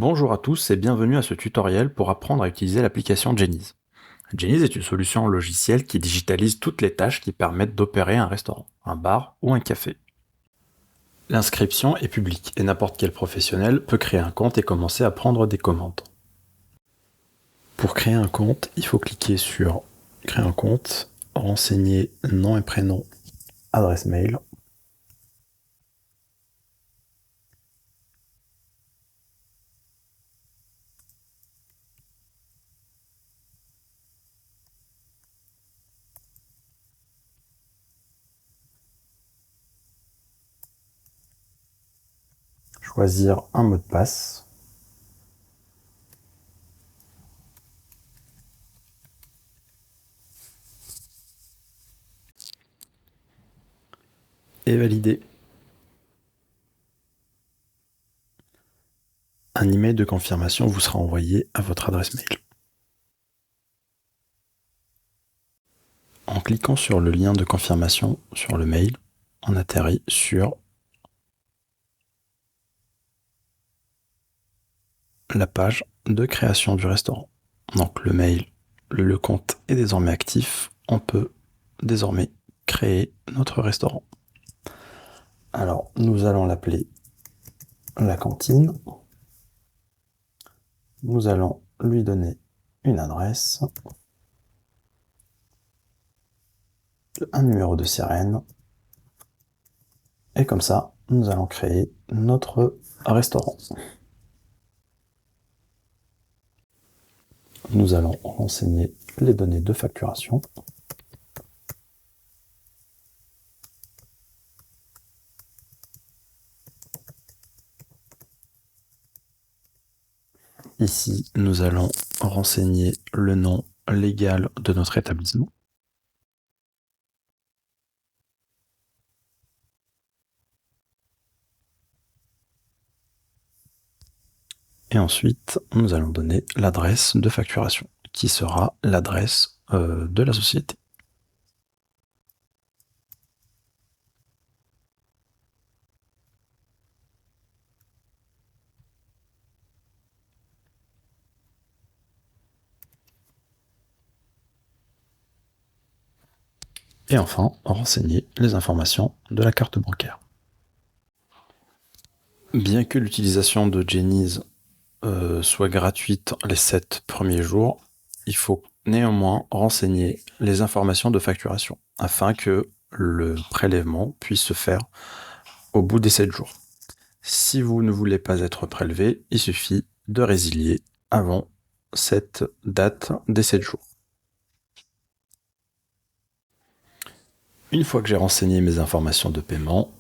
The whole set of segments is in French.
Bonjour à tous et bienvenue à ce tutoriel pour apprendre à utiliser l'application Genies. Genies est une solution logicielle qui digitalise toutes les tâches qui permettent d'opérer un restaurant, un bar ou un café. L'inscription est publique et n'importe quel professionnel peut créer un compte et commencer à prendre des commandes. Pour créer un compte, il faut cliquer sur Créer un compte, renseigner nom et prénom, adresse mail. Choisir un mot de passe. Et valider. Un email de confirmation vous sera envoyé à votre adresse mail. En cliquant sur le lien de confirmation sur le mail, on atterrit sur la page de création du restaurant. Donc le mail, le compte est désormais actif. On peut désormais créer notre restaurant. Alors nous allons l'appeler la cantine. Nous allons lui donner une adresse, un numéro de sirène. Et comme ça, nous allons créer notre restaurant. Nous allons renseigner les données de facturation. Ici, nous allons renseigner le nom légal de notre établissement. Et ensuite, nous allons donner l'adresse de facturation, qui sera l'adresse de la société. Et enfin, renseigner les informations de la carte bancaire. Bien que l'utilisation de Genies soit gratuite les 7 premiers jours, il faut néanmoins renseigner les informations de facturation afin que le prélèvement puisse se faire au bout des 7 jours. Si vous ne voulez pas être prélevé, il suffit de résilier avant cette date des 7 jours. Une fois que j'ai renseigné mes informations de paiement,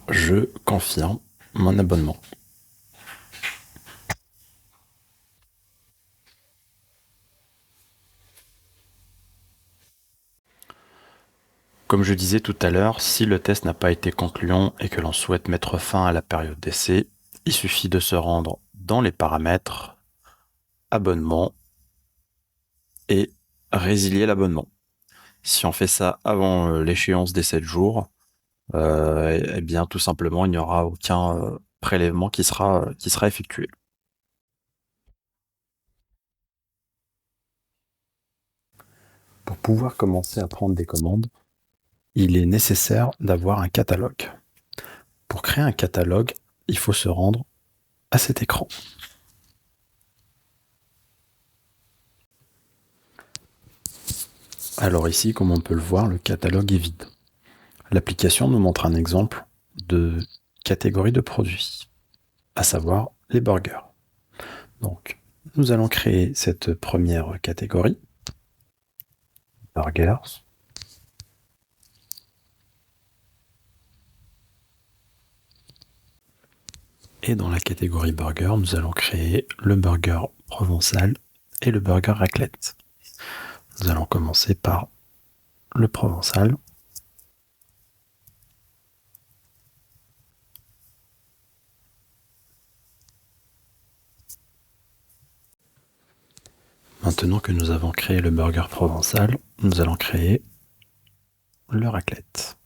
je confirme mon abonnement. Comme je disais tout à l'heure, si le test n'a pas été concluant et que l'on souhaite mettre fin à la période d'essai, il suffit de se rendre dans les paramètres, abonnement et résilier l'abonnement. Si on fait ça avant l'échéance des 7 jours, eh bien tout simplement il n'y aura aucun prélèvement qui sera effectué. Pour pouvoir commencer à prendre des commandes, il est nécessaire d'avoir un catalogue. Pour créer un catalogue, il faut se rendre à cet écran. Alors ici, comme on peut le voir, le catalogue est vide. L'application nous montre un exemple de catégorie de produits, à savoir les burgers. Donc, nous allons créer cette première catégorie, burgers. Et dans la catégorie burger, nous allons créer le burger provençal et le burger raclette. Nous allons commencer par le provençal. Maintenant que nous avons créé le burger provençal, nous allons créer le raclette.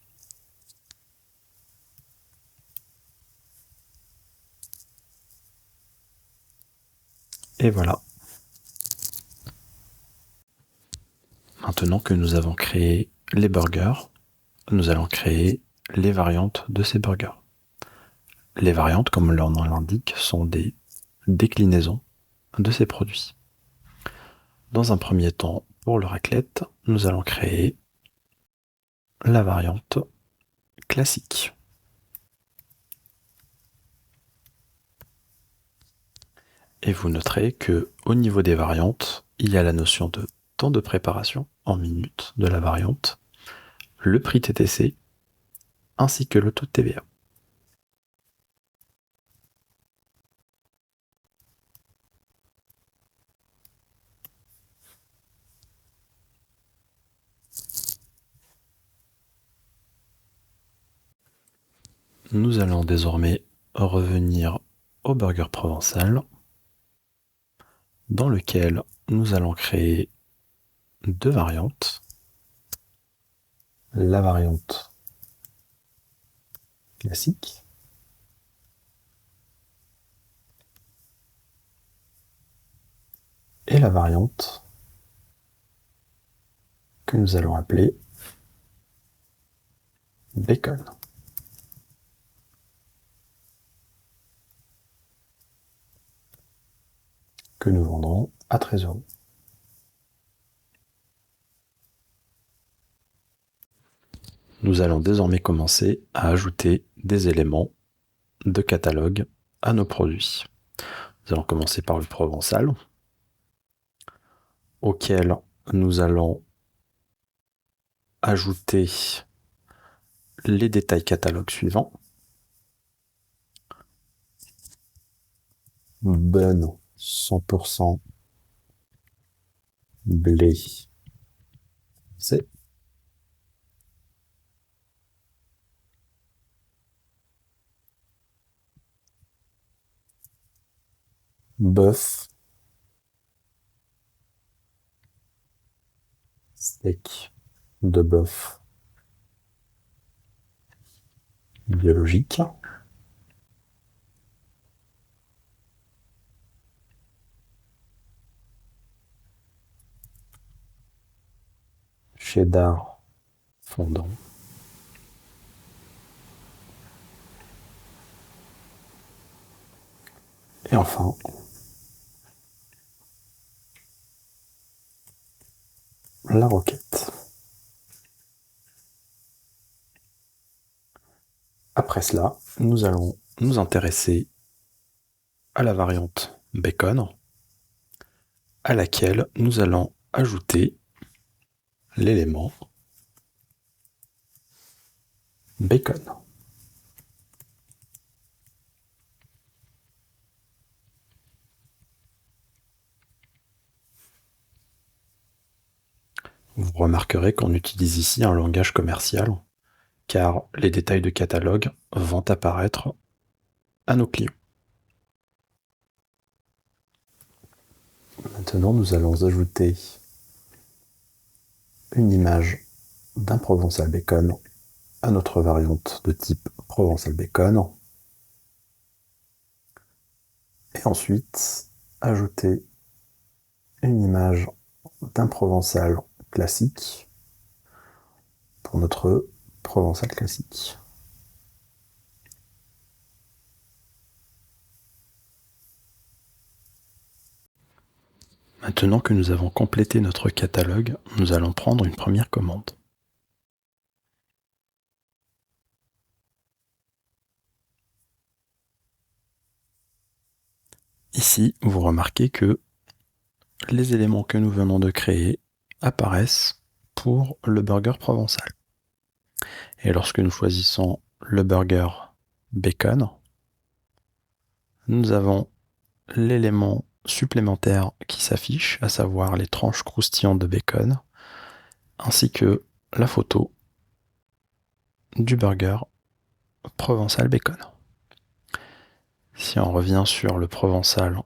Et voilà. Maintenant que nous avons créé les burgers, nous allons créer les variantes de ces burgers. Les variantes, comme leur nom l'indique, sont des déclinaisons de ces produits. Dans un premier temps, pour le raclette, nous allons créer la variante classique. Et vous noterez que au niveau des variantes, il y a la notion de temps de préparation en minutes de la variante, le prix TTC, ainsi que le taux de TVA. Nous allons désormais revenir au burger provençal, dans lequel nous allons créer deux variantes. La variante classique et la variante que nous allons appeler bacon, que nous vendrons à 13 €. Nous allons désormais commencer à ajouter des éléments de catalogue à nos produits. Nous allons commencer par le provençal, auquel nous allons ajouter les détails catalogue suivants. Bonne 100% blé, c'est bœuf, steak de bœuf biologique, cheddar fondant, et enfin la roquette. Après cela, nous allons nous intéresser à la variante bacon, à laquelle nous allons ajouter l'élément bacon. Vous remarquerez qu'on utilise ici un langage commercial, car les détails de catalogue vont apparaître à nos clients. Maintenant, nous allons ajouter une image d'un provençal bacon à notre variante de type provençal bacon. Et ensuite, ajouter une image d'un provençal classique pour notre provençal classique. Maintenant que nous avons complété notre catalogue, nous allons prendre une première commande. Ici, vous remarquez que les éléments que nous venons de créer apparaissent pour le burger provençal. Et lorsque nous choisissons le burger bacon, nous avons l'élément supplémentaire qui s'affiche, à savoir les tranches croustillantes de bacon, ainsi que la photo du burger provençal bacon. Si on revient sur le provençal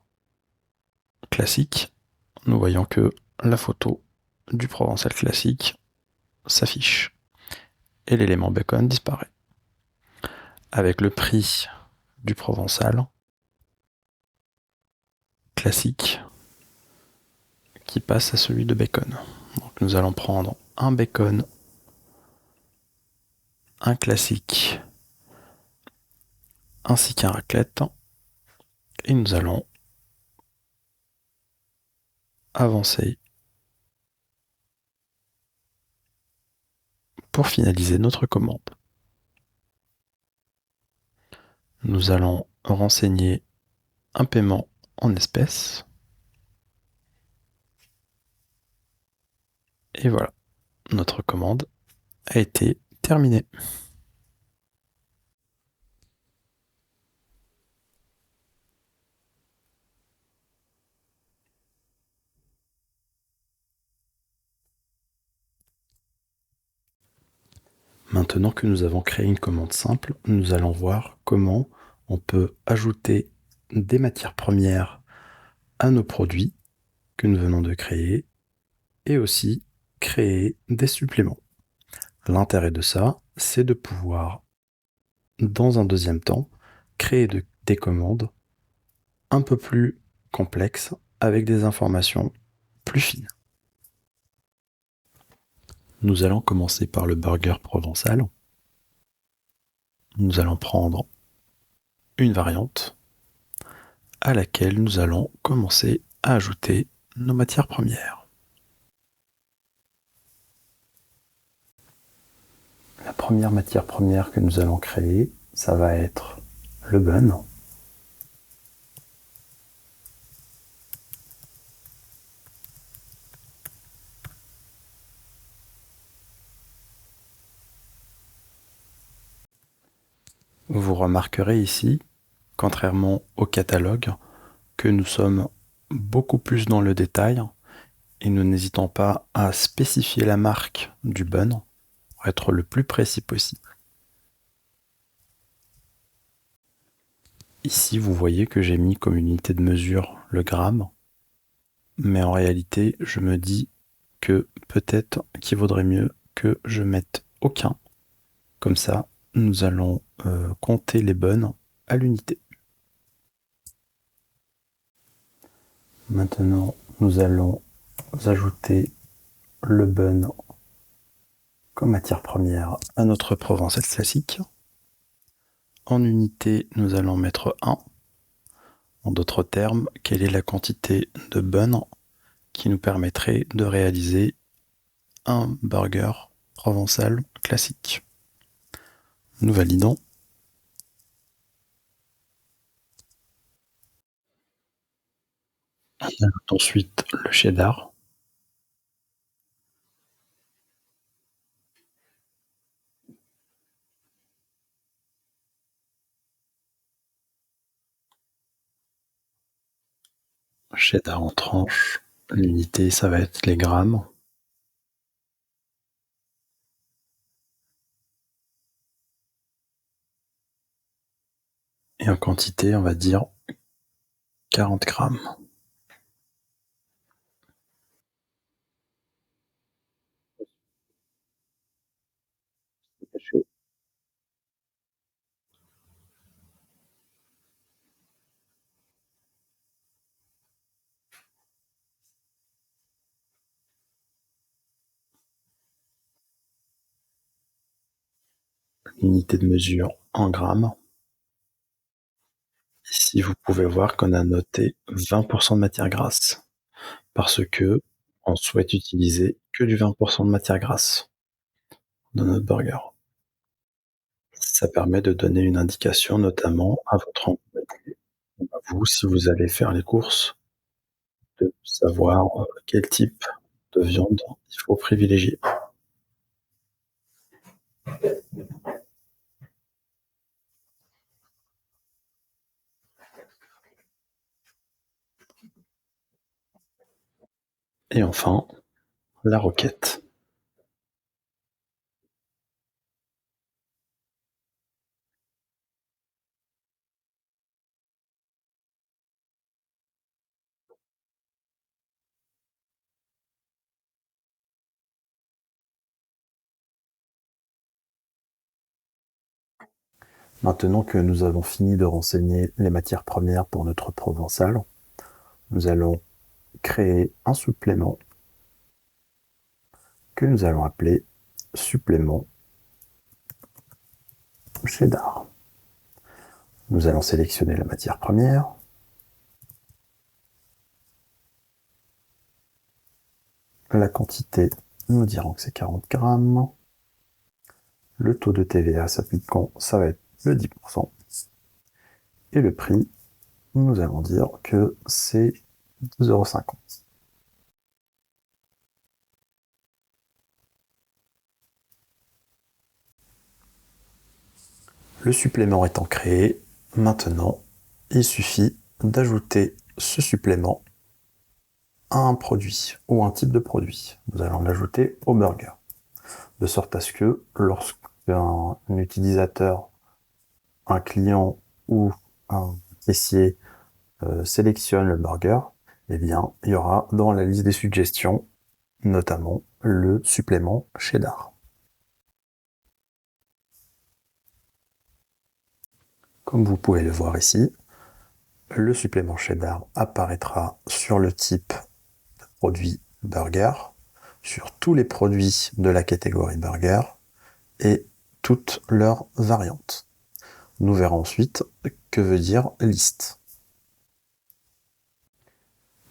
classique, nous voyons que la photo du provençal classique s'affiche et l'élément bacon disparaît. Avec le prix du provençal classique qui passe à celui de bacon. Donc nous allons prendre un bacon, un classique, ainsi qu'un raclette, et nous allons avancer pour finaliser notre commande. Nous allons renseigner un paiement en espèces. Et voilà, notre commande a été terminée. Maintenant que nous avons créé une commande simple, nous allons voir comment on peut ajouter des matières premières à nos produits que nous venons de créer et aussi créer des suppléments. L'intérêt de ça, c'est de pouvoir, dans un deuxième temps, créer des commandes un peu plus complexes avec des informations plus fines. Nous allons commencer par le burger provençal. Nous allons prendre une variante à laquelle nous allons commencer à ajouter nos matières premières. La première matière première que nous allons créer, ça va être le bun. Vous remarquerez ici, contrairement au catalogue, que nous sommes beaucoup plus dans le détail et nous n'hésitons pas à spécifier la marque du bun pour être le plus précis possible. Ici, vous voyez que j'ai mis comme unité de mesure le gramme, mais en réalité, je me dis que peut-être qu'il vaudrait mieux que je mette aucun. Comme ça, nous allons compter les buns à l'unité. Maintenant, nous allons ajouter le bun comme matière première à notre provençal classique. En unité, nous allons mettre 1. En d'autres termes, quelle est la quantité de bun qui nous permettrait de réaliser un burger provençal classique. Nous validons. On ajoute ensuite le cheddar. Cheddar en tranches. L'unité, ça va être les grammes. Et en quantité, on va dire 40 grammes. L'unité de mesure en grammes. Ici, vous pouvez voir qu'on a noté 20% de matière grasse parce que on souhaite utiliser que du 20% de matière grasse dans notre burger. Ça permet de donner une indication notamment à votre employé, à vous, si vous allez faire les courses, de savoir quel type de viande il faut privilégier. Et enfin, la roquette. Maintenant que nous avons fini de renseigner les matières premières pour notre provençal, nous allons créer un supplément que nous allons appeler supplément cheddar. Nous allons sélectionner la matière première. La quantité, nous dirons que c'est 40 grammes. Le taux de TVA s'appliquant, ça va être le 10%. Et le prix, nous allons dire que c'est 2,50 €. Le supplément étant créé, maintenant, il suffit d'ajouter ce supplément à un produit ou un type de produit. Nous allons l'ajouter au burger. De sorte à ce que lorsqu'un utilisateur, un client ou un caissier sélectionne le burger, eh bien, il y aura dans la liste des suggestions notamment le supplément cheddar. Comme vous pouvez le voir ici, le supplément cheddar apparaîtra sur le type de produit burger, sur tous les produits de la catégorie burger et toutes leurs variantes. Nous verrons ensuite que veut dire liste.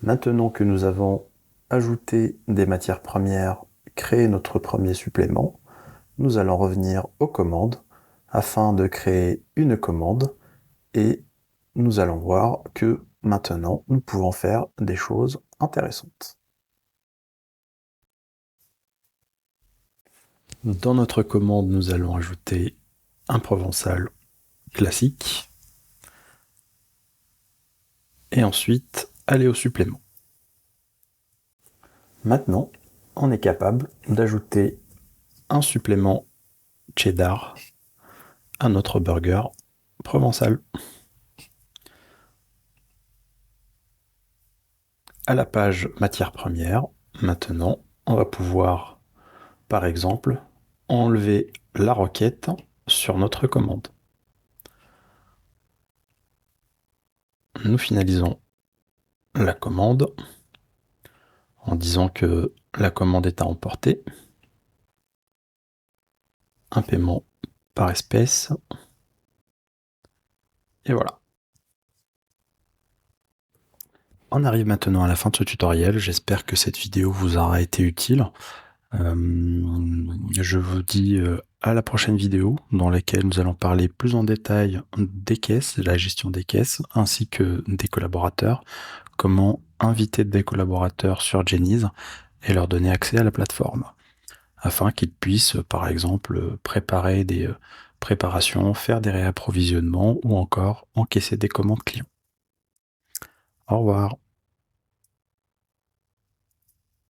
Maintenant que nous avons ajouté des matières premières, créé notre premier supplément, nous allons revenir aux commandes afin de créer une commande et nous allons voir que maintenant nous pouvons faire des choses intéressantes. Dans notre commande, nous allons ajouter un provençal classique et ensuite aller au supplément. Maintenant, on est capable d'ajouter un supplément cheddar à notre burger provençal. À la page matière première, maintenant, on va pouvoir, par exemple, enlever la requête sur notre commande. Nous finalisons la commande en disant que la commande est à emporter. Un paiement par espèce. Et voilà. On arrive maintenant à la fin de ce tutoriel. J'espère que cette vidéo vous aura été utile. Je vous dis à la prochaine vidéo dans laquelle nous allons parler plus en détail des caisses, de la gestion des caisses, ainsi que des collaborateurs, comment inviter des collaborateurs sur Jeniz et leur donner accès à la plateforme, afin qu'ils puissent, par exemple, préparer des préparations, faire des réapprovisionnements ou encore encaisser des commandes clients. Au revoir.